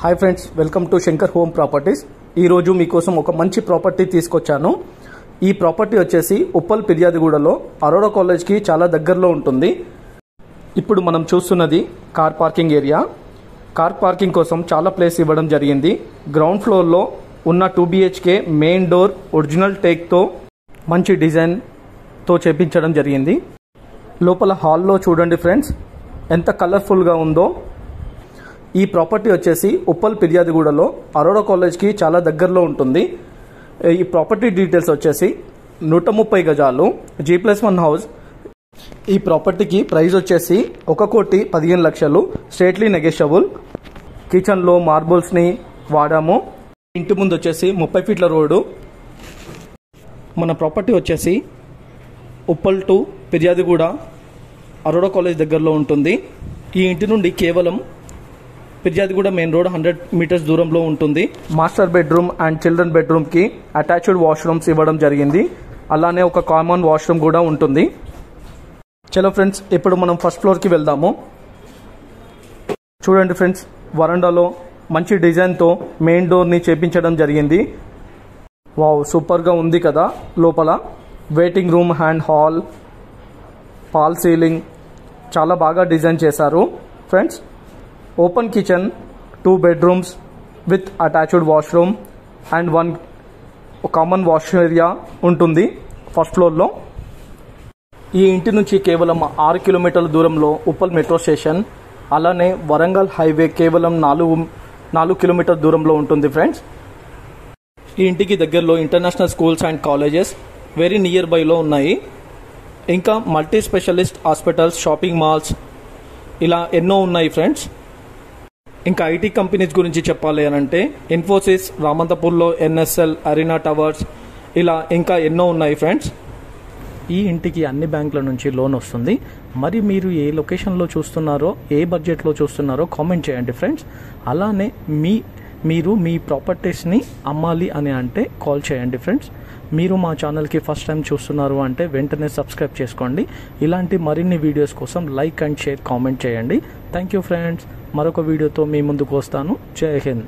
Hi friends, welcome to Shankar home properties. ఈరోజు మీకోసం ఒక మంచి ప్రాపర్టీ తీసుకొచ్చాను. ఈ ప్రాపర్టీ వచ్చేసి ఉప్పల్ ఫిర్యాదుగూడలో అరోరా కాలేజ్కి చాలా దగ్గరలో ఉంటుంది. ఇప్పుడు మనం చూస్తున్నది car parking area. Car parking కోసం చాలా ప్లేస్ ఇవ్వడం జరిగింది. గ్రౌండ్ ఫ్లోర్లో ఉన్న 2 BHK మెయిన్ డోర్ ఒరిజినల్ టేక్తో మంచి డిజైన్తో చేపించడం జరిగింది. లోపల హాల్లో చూడండి ఫ్రెండ్స్, ఎంత కలర్ఫుల్గా ఉందో. ఈ ప్రాపర్టీ వచ్చేసి ఉప్పల్ ఫిర్యాదుగూడలో అరోరా కాలేజ్కి చాలా దగ్గరలో ఉంటుంది. ఈ ప్రాపర్టీ డీటెయిల్స్ వచ్చేసి 130 గజాలు, G+1 హౌస్. ఈ ప్రాపర్టీకి ప్రైస్ వచ్చేసి 1,15,00,000, స్ట్రేట్లీ నెగోషియబుల్. కిచెన్లో మార్బుల్స్ని వాడాము. ఇంటి ముందు వచ్చేసి 30 ఫీట్ల రోడ్డు. మన ప్రాపర్టీ వచ్చేసి ఉప్పల్ టు ఫిర్యాదుగూడ అరోరా కాలేజ్ దగ్గరలో ఉంటుంది. ఈ ఇంటి నుండి కేవలం ఫిర్యాదుగూడ మెయిన్ రోడ్ 100 మీటర్స్ దూరంలో ఉంటుంది. మాస్టర్ బెడ్రూమ్ అండ్ చిల్డ్రన్ బెడ్రూమ్కి అటాచ్డ్ వాష్రూమ్స్ ఇవ్వడం జరిగింది. అలానే ఒక కామన్ వాష్రూమ్ కూడా ఉంటుంది. చలో ఫ్రెండ్స్, ఇప్పుడు మనం ఫస్ట్ ఫ్లోర్కి వెళ్దాము. చూడండి ఫ్రెండ్స్, వరండాలో మంచి డిజైన్తో మెయిన్ డోర్ని చేపించడం జరిగింది. వావ్, సూపర్గా ఉంది కదా. లోపల waiting room, hand hall, fall ceiling చాలా బాగా డిజైన్ చేశారు friends. Open kitchen, 2 bedrooms with attached washroom and 1 common wash area ఉంటుంది ఫస్ట్ ఫ్లోర్లో. ఈ ఇంటి నుంచి కేవలం 6 కిలోమీటర్ల దూరంలో ఉప్పల్ మెట్రో స్టేషన్, అలానే వరంగల్ హైవే కేవలం 4 కిలోమీటర్ల దూరంలో ఉంటుంది ఫ్రెండ్స్. ఈ ఇంటికి దగ్గరలో international schools and colleges very near బైలో ఉన్నాయి. ఇంకా multi specialist hospitals, shopping malls ఇలా ఎన్నో ఉన్నాయి ఫ్రెండ్స్. ఇంకా ఐటీ కంపెనీస్ గురించి చెప్పాలి అని అంటే ఇన్ఫోసిస్, రామంతపూర్లో NSL, అరీనా టవర్స్ ఇలా ఇంకా ఎన్నో ఉన్నాయి ఫ్రెండ్స్. ఈ ఇంటికి అన్ని బ్యాంకుల నుంచి లోన్ వస్తుంది. మరి మీరు ఏ లొకేషన్లో చూస్తున్నారో, ఏ బడ్జెట్లో చూస్తున్నారో కామెంట్ చేయండి ఫ్రెండ్స్. అలానే మీరు మీ ప్రాపర్టీస్ని అమ్మాలి అని అంటే కాల్ చేయండి ఫ్రెండ్స్. మీరు మా ఛానల్కి ఫస్ట్ టైం చూస్తున్నారు అంటే వెంటనే సబ్స్క్రైబ్ చేసుకోండి. ఇలాంటి మరిన్ని వీడియోస్ కోసం లైక్ అండ్ షేర్, కామెంట్ చేయండి. Thank you friends. మరొక వీడియోతో మీ ముందుకు వస్తాను. జై హింద్.